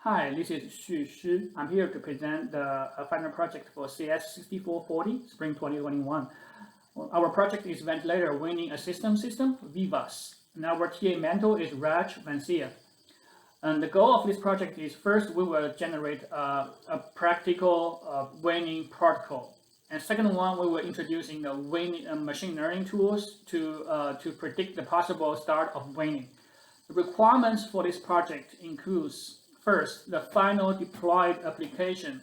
Hi, this is Xu Shi. I'm here to present the final project for CS6440 Spring 2021. Our project is Ventilator Winning a System, VIVAS, and our TA mentor is Raj Vansia. And the goal of this project is first we will generate a practical winning protocol. And second one, we will introducing the winning machine learning tools to predict the possible start of winning. The requirements for this project includes first, the final deployed application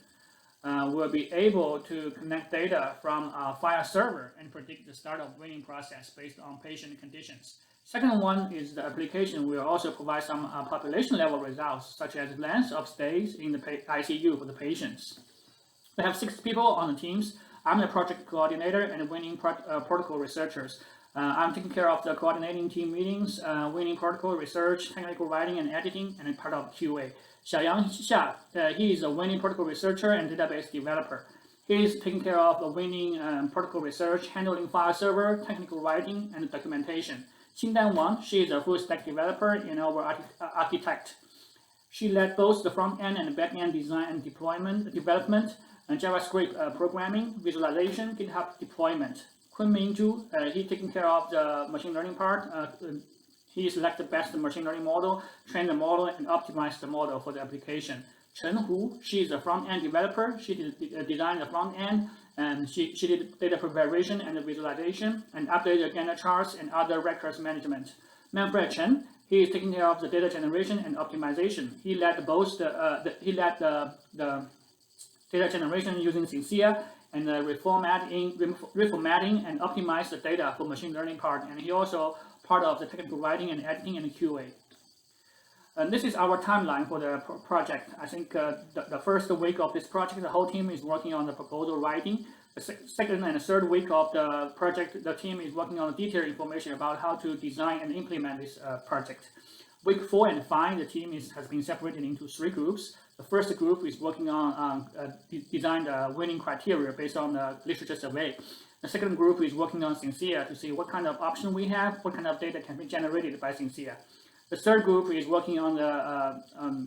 will be able to connect data from a file server and predict the start of winning process based on patient conditions. Second one is the application will also provide some population level results, such as length of stays in the ICU for the patients. We have 6 people on the teams. I'm the project coordinator and winning protocol researchers. I'm taking care of the coordinating team meetings, winning protocol research, technical writing and editing, and part of QA. Xiaoyang Xia, he is a winning protocol researcher and database developer. He is taking care of the winning protocol research, handling file server, technical writing, and documentation. Qingdan Wang, she is a full stack developer and our architect. She led both the front end and back end design and development, and JavaScript programming, visualization, GitHub deployment. Kunming Zhu, he's taking care of the machine learning part. He selected the best machine learning model, train the model, and optimize the model for the application. Chen Hu, she is a front-end developer. She designed the front end, and she did data preparation and visualization, and updated Gantt charts and other records management. Manfred Chen, he is taking care of the data generation and optimization. He led both the data generation using Sincere and reformatting and optimize the data for machine learning part. And he also part of the technical writing and editing and QA. And this is our timeline for the project. I think the first week of this project, the whole team is working on the proposal writing. The second and third week of the project, the team is working on detailed information about how to design and implement this project. Week 4 and 5, the team has been separated into 3 groups. The first group is working on design the winning criteria based on the literature survey. The second group is working on Sincere to see what kind of option we have, what kind of data can be generated by Sincere. The third group is working on the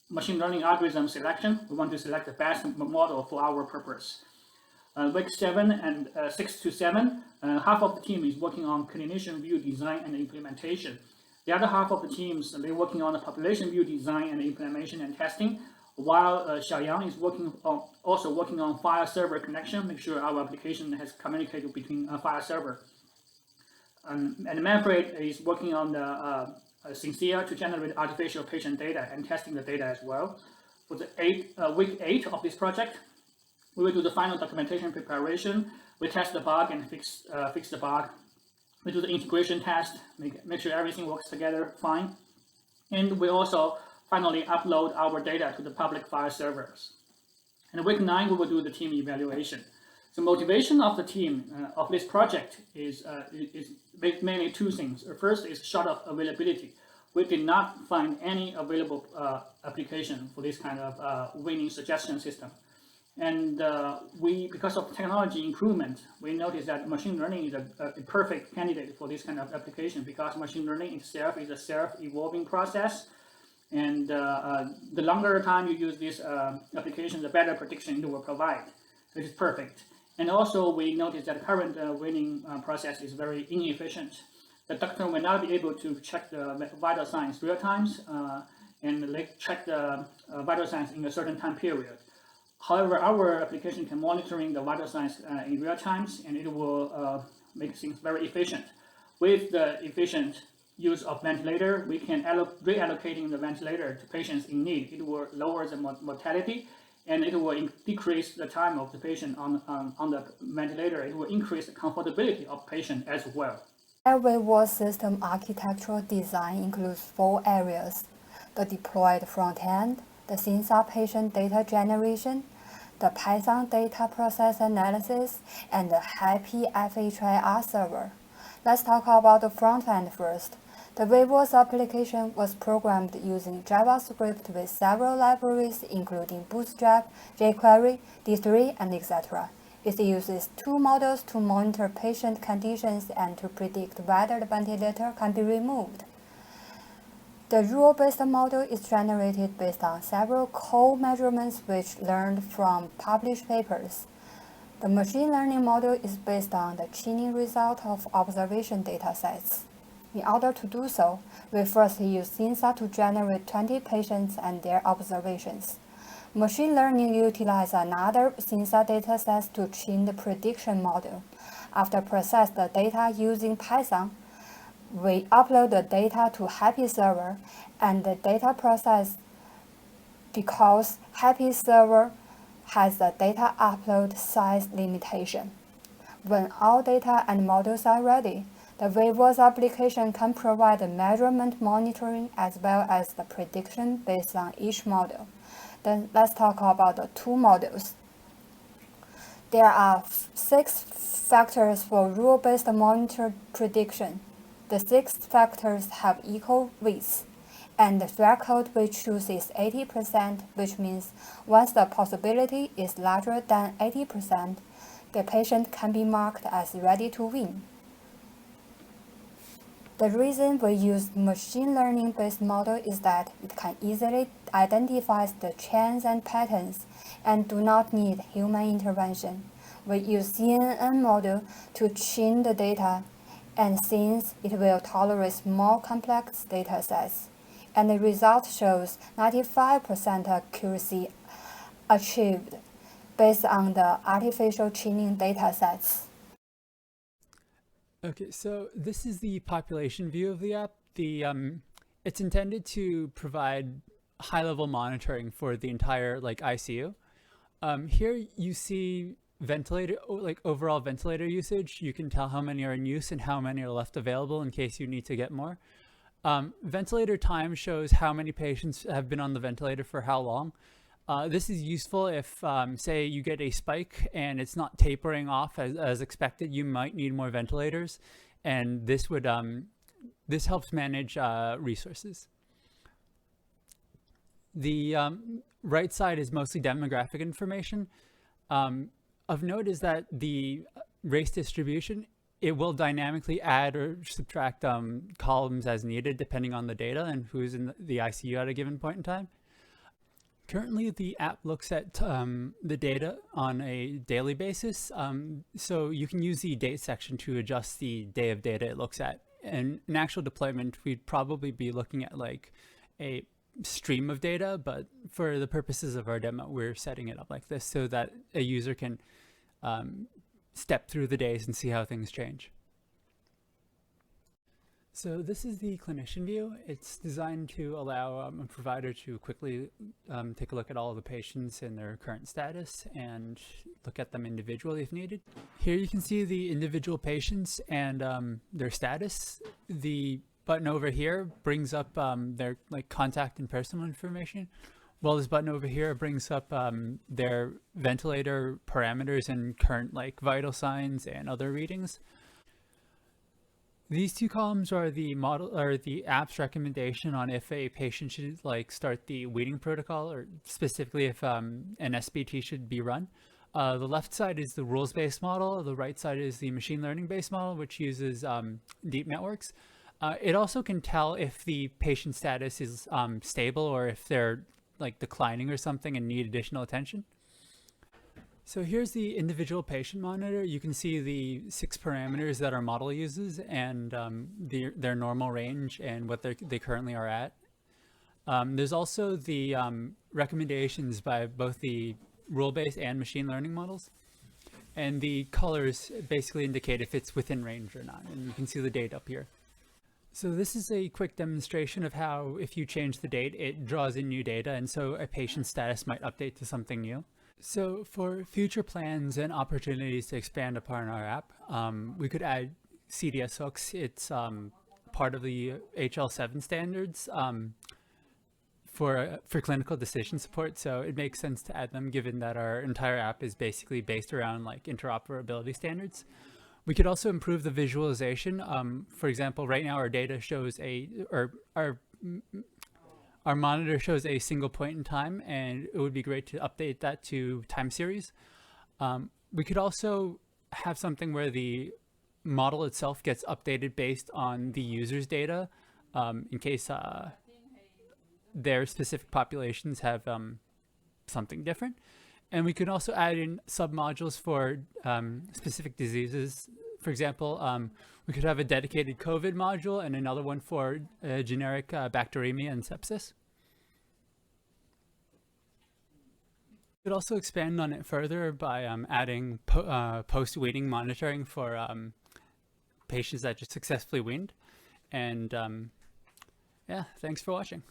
machine learning algorithm selection. We want to select the best model for our purpose. Week 7 and 6 to 7, half of the team is working on clinician view design and implementation. The other half of the teams, they're working on the population view design and implementation and testing, while Xiaoyang is also working on file server connection, make sure our application has communicated between a file server. And Manfred is working on the Sincere to generate artificial patient data and testing the data as well. For the week 8 of this project, we will do the final documentation preparation. We test the bug and fix the bug. We do the integration test, make sure everything works together fine. And we also finally upload our data to the public file servers. And week 9, we will do the team evaluation. The motivation of the team of this project is mainly 2 things. First is short of availability. We did not find any available application for this kind of winning suggestion system. And because of technology improvement, we noticed that machine learning is a perfect candidate for this kind of application, because machine learning itself is a self-evolving process. And the longer time you use this application, the better prediction it will provide. It is perfect. And also, we noticed that the current winning process is very inefficient. The doctor will not be able to check the vital signs real times and check the vital signs in a certain time period. However, our application can monitoring the vital signs in real times, and it will make things very efficient. With the efficient use of ventilator, we can reallocating the ventilator to patients in need. It will lower the mortality, and it will decrease the time of the patient on the ventilator. It will increase the comfortability of patient as well. Every VIVAS system architectural design includes 4 areas: the deployed front end, the sensor patient data generation, the Python data process analysis, and the happy FHIR server. Let's talk about the front end first. The VIVAS application was programmed using JavaScript with several libraries, including Bootstrap, jQuery, D3, and etc. It uses 2 models to monitor patient conditions and to predict whether the ventilator can be removed. The rule-based model is generated based on several co-measurements which learned from published papers. The machine learning model is based on the training result of observation datasets. In order to do so, we first use SINSA to generate 20 patients and their observations. Machine learning utilizes another SINSA dataset to train the prediction model. After process the data using Python, we upload the data to Happy Server, and the data process because Happy Server has a data upload size limitation. When all data and models are ready, the Weaver's application can provide the measurement monitoring as well as the prediction based on each model. Then let's talk about the two models. There are 6 factors for rule-based monitor prediction. The 6 factors have equal weights, and the threshold we choose is 80%, which means once the possibility is larger than 80%, the patient can be marked as ready to win. The reason we use machine learning-based model is that it can easily identify the trends and patterns and do not need human intervention. We use CNN model to train the data, and since it will tolerate more complex data sets, and the result shows 95% accuracy achieved based on the artificial training data sets. Okay, so this is the population view of the app. It's intended to provide high-level monitoring for the entire ICU. Here you see overall ventilator usage. You can tell how many are in use and how many are left available in case you need to get more. Ventilator time shows how many patients have been on the ventilator for how long. This is useful if, say, you get a spike and it's not tapering off as expected. You might need more ventilators, and this would this helps manage resources. The right side is mostly demographic information. Of note is that the race distribution, it will dynamically add or subtract columns as needed depending on the data and who's in the ICU at a given point in time. Currently, the app looks at the data on a daily basis, so you can use the date section to adjust the day of data it looks at. And in actual deployment, we'd probably be looking at a stream of data, but for the purposes of our demo, we're setting it up like this so that a user can step through the days and see how things change. So this is the clinician view. It's designed to allow a provider to quickly take a look at all of the patients and their current status and look at them individually if needed. Here you can see the individual patients and their status. The button over here brings up their contact and personal information, while this button over here brings up their ventilator parameters and current vital signs and other readings. These two columns are the app's recommendation on if a patient should start the weaning protocol, or specifically if an SBT should be run. The left side is the rules-based model. The right side is the machine learning-based model, which uses deep networks. It also can tell if the patient status is stable or if they're declining or something and need additional attention. So here's the individual patient monitor. You can see the 6 parameters that our model uses and their normal range and what they currently are at. There's also the recommendations by both the rule-based and machine learning models. And the colors basically indicate if it's within range or not. And you can see the date up here. So this is a quick demonstration of how if you change the date, it draws in new data. And so a patient's status might update to something new. So for future plans and opportunities to expand upon our app, we could add CDS hooks. It's part of the HL7 standards for clinical decision support. So it makes sense to add them given that our entire app is basically based around interoperability standards. We could also improve the visualization. For example, right now our data shows our monitor shows a single point in time, and it would be great to update that to time series. We could also have something where the model itself gets updated based on the user's data, in case their specific populations have something different. And we can also add in submodules for specific diseases. For example, we could have a dedicated COVID module and another one for generic bacteremia and sepsis. We could also expand on it further by adding post-weaning monitoring for patients that just successfully weaned. And yeah, thanks for watching.